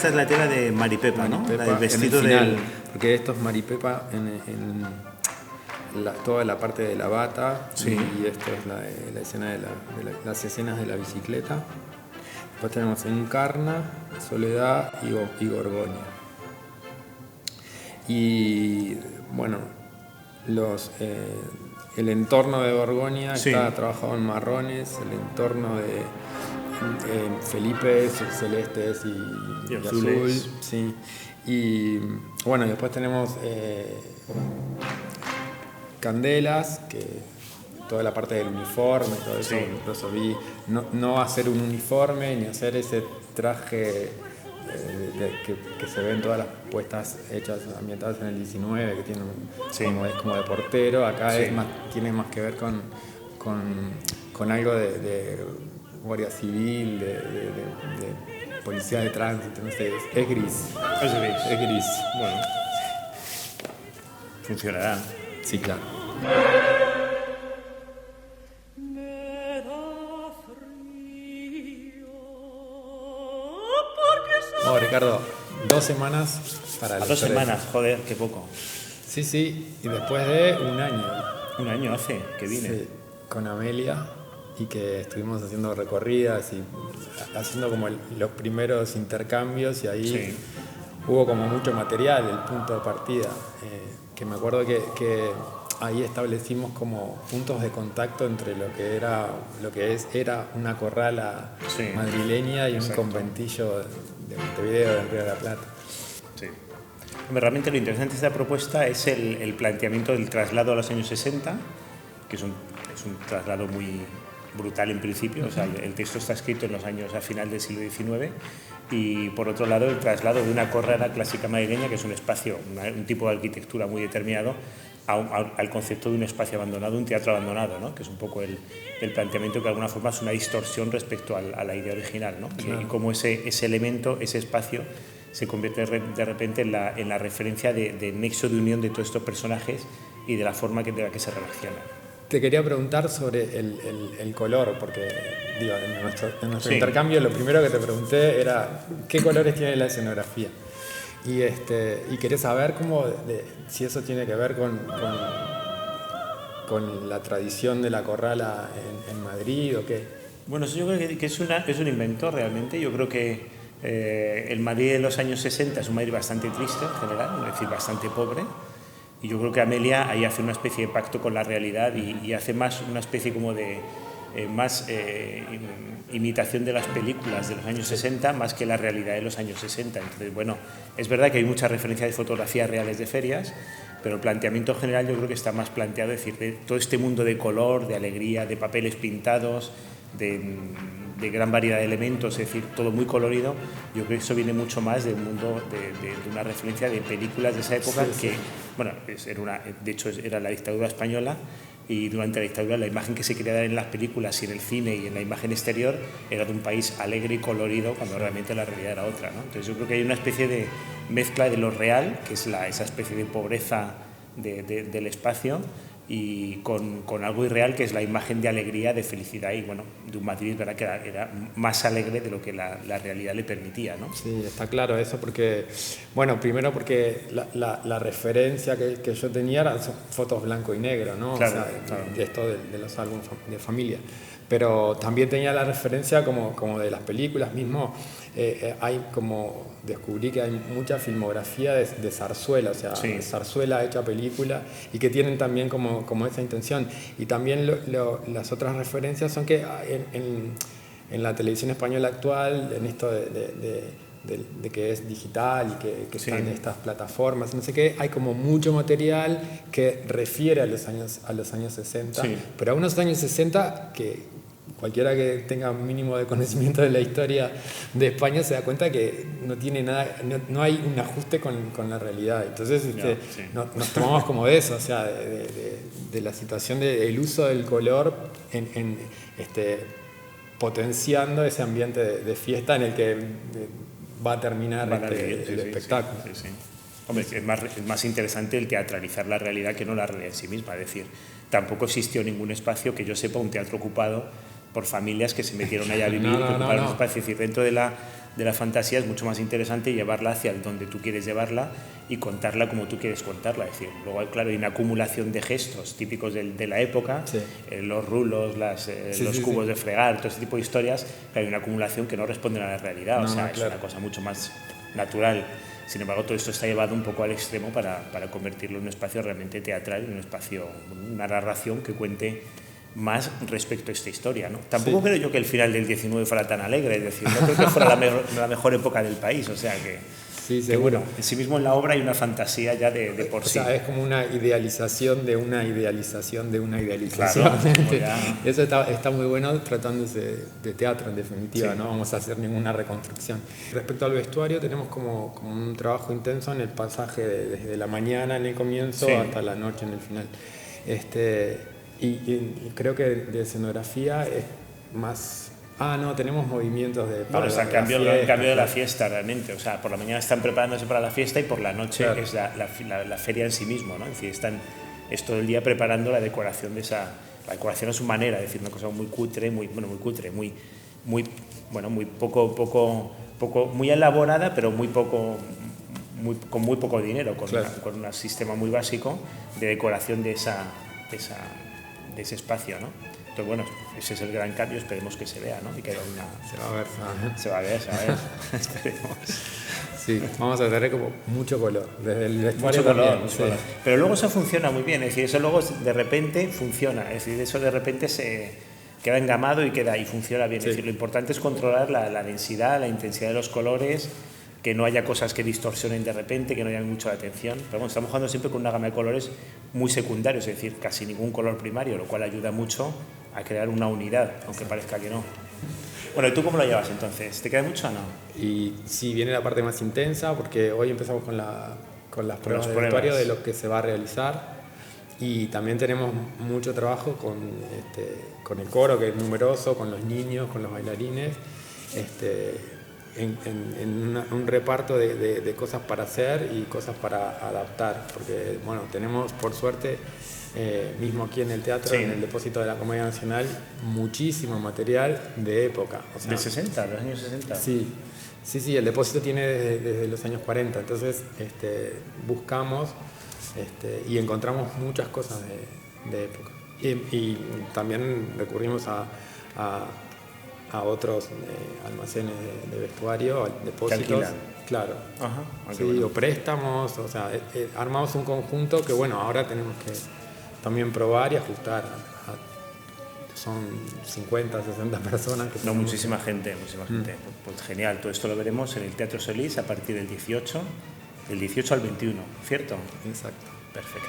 esta es la tela de Maripepa, ¿no? Maripepa, El vestido en el final, del... porque esto es Maripepa toda la parte de la bata, Sí. y esto es la escena las escenas de la bicicleta. Después tenemos Encarna, Soledad y Gorgonia. Y bueno, el entorno de Gorgonia Sí. está trabajado en marrones, el entorno de Felipe celestes y azul. Sí. Y bueno, después tenemos Candelas, que toda la parte del uniforme, todo eso, Sí. resolví no hacer un uniforme ni hacer ese traje que se ven todas las puestas hechas ambientadas en el 19, que tiene Sí. es como de portero. Acá Sí. tiene más que ver con algo de guardia civil, de policía de tránsito, no sé, es gris. Es gris. Es gris. Bueno, funcionará. Sí, claro. Oh, Ricardo, 2 semanas para A 2 semanas, joder, qué poco. Sí, sí, y después de un año. Un año hace que vine. Sí, con Amelia, y que estuvimos haciendo recorridas y haciendo como los primeros intercambios, y ahí Sí. hubo como mucho material, el punto de partida, que me acuerdo que ahí establecimos como puntos de contacto entre lo que era una corrala Sí. madrileña y Exacto. un conventillo de Montevideo, del Río de la Plata. Sí. Hombre, realmente lo interesante de esta propuesta es el planteamiento del traslado a los años 60, que es un traslado muy brutal en principio. O sea, el texto está escrito en los años a final del siglo XIX, y por otro lado el traslado de una corrala clásica madrileña, que es un espacio, un tipo de arquitectura muy determinado, al concepto de un espacio abandonado, un teatro abandonado, ¿no? Que es un poco el planteamiento, que de alguna forma es una distorsión respecto a la idea original, ¿no? Claro. Y cómo ese elemento, ese espacio, se convierte de repente en la referencia de nexo de unión de todos estos personajes y de la forma de la que se relacionan. Te quería preguntar sobre el color, porque digo, en nuestro Sí. intercambio lo primero que te pregunté era ¿qué colores tiene la escenografía? Y quería saber si eso tiene que ver con la tradición de la corrala en Madrid o qué. Bueno, eso yo creo que es un invento realmente. Yo creo que el Madrid de los años 60 es un Madrid bastante triste en general, es decir, bastante pobre. Y yo creo que Amelia ahí hace una especie de pacto con la realidad y hace más una especie como de imitación de las películas de los años 60 más que la realidad de los años 60. Entonces, bueno, es verdad que hay mucha referencia de fotografías reales de ferias, pero el planteamiento general yo creo que está más planteado, es decir, de todo este mundo de color, de alegría, de papeles pintados, de gran variedad de elementos, es decir, todo muy colorido. Yo creo que eso viene mucho más del mundo de una referencia de películas de esa época, Sí, que, bueno, de hecho era la dictadura española, y durante la dictadura la imagen que se quería dar en las películas y en el cine y en la imagen exterior era de un país alegre y colorido, cuando realmente la realidad era otra, ¿no? Entonces yo creo que hay una especie de mezcla de lo real, que es esa especie de pobreza del espacio, y con algo irreal, que es la imagen de alegría, de felicidad y, bueno, de un Madrid, ¿verdad?, que era más alegre de lo que la realidad le permitía, ¿no? Sí, está claro eso, porque, bueno, primero porque la referencia que yo tenía eran fotos blanco y negro, ¿no? Claro, o sea, claro. de esto de los álbumes de familia. Pero también tenía la referencia como de las películas mismo. Hay descubrí que hay mucha filmografía de zarzuela, o sea, Sí. zarzuela hecha película, y que tienen también como esa intención. Y también las otras referencias son que en la televisión española actual, en esto de que es digital y que Sí. están estas plataformas, no sé qué, hay como mucho material que refiere a los años 60, Sí. pero a unos años 60 que cualquiera que tenga un mínimo de conocimiento de la historia de España se da cuenta que no tiene nada, no hay un ajuste con la realidad. Entonces Sí. nos tomamos como de eso, o sea, de la situación del uso del color potenciando ese ambiente de fiesta en el que va a terminar el espectáculo. Sí. Hombre, es más interesante el teatralizar la realidad que no la realidad en sí misma. Es decir, tampoco existió ningún espacio que yo sepa, un teatro ocupado por familias que se metieron allá a vivir, que ocuparon un espacio. Es decir, dentro de de la fantasía es mucho más interesante llevarla hacia donde tú quieres llevarla y contarla como tú quieres contarla. Es decir, luego, claro, hay una acumulación de gestos típicos de la época, sí. Los rulos, los cubos de fregar, todo ese tipo de historias, que hay una acumulación que no responden a la realidad, o sea, es una cosa mucho más natural. Sin embargo, todo esto está llevado un poco al extremo para convertirlo en un espacio realmente teatral, en un espacio, una narración que cuente más respecto a esta historia, ¿no? Tampoco creo yo que el final del 19 fuera tan alegre, es decir, no creo que fuera la mejor época del país, o sea que... Sí, seguro. En sí mismo en la obra hay una fantasía ya de por sí. O sea, es como una idealización de una idealización de una idealización. Claro, eso está muy bueno tratándose de teatro, en definitiva, sí. No vamos a hacer ninguna reconstrucción. Respecto al vestuario, tenemos como un trabajo intenso en el pasaje desde la mañana en el comienzo hasta la noche en el final. Y creo que de escenografía es más... no, tenemos movimientos de... Bueno, es el cambio de la fiesta realmente. O sea, por la mañana están preparándose para la fiesta y por la noche es la feria en sí mismo, ¿no? Es decir, es todo el día preparando la decoración de esa... La decoración a su manera, es decir, una cosa muy cutre, muy elaborada, pero con muy poco dinero, con un sistema muy básico de decoración de ese espacio, ¿no? Entonces, bueno, ese es el gran cambio, esperemos que se vea, ¿no? Y que haya Se va a ver, esperemos. Sí, vamos a tener como mucho color, desde el vestuario mucho color. Pero luego eso funciona muy bien, es decir, eso luego de repente funciona, es decir, eso de repente se queda engamado y funciona bien. Es decir, lo importante es controlar la densidad, la intensidad de los colores, que no haya cosas que distorsionen de repente, que no llamen mucho la atención. Pero bueno, estamos jugando siempre con una gama de colores muy secundarios, es decir, casi ningún color primario, lo cual ayuda mucho a crear una unidad, aunque parezca que no. Bueno, ¿y tú cómo lo llevas entonces? ¿Te queda mucho o no? Y sí, viene la parte más intensa, porque hoy empezamos con las pruebas de vestuario de lo que se va a realizar. Y también tenemos mucho trabajo con el coro, que es numeroso, con los niños, con los bailarines, en un reparto de cosas para hacer y cosas para adaptar, porque bueno, tenemos por suerte mismo aquí en el teatro, en el Depósito de la Comedia Nacional, muchísimo material de época. O sea, ¿de 60, de los años 60? Sí, el Depósito tiene desde los años 40, entonces buscamos y encontramos muchas cosas de época. Y también recurrimos a otros almacenes de vestuario, depósitos, claro. Sí, bueno. O préstamos, o sea, armamos un conjunto que bueno, ahora tenemos que también probar y ajustar. Son 50, 60 personas. Muchísima gente. Pues genial, todo esto lo veremos en el Teatro Solís a partir del 18 al 21, ¿cierto? Exacto. Perfecto.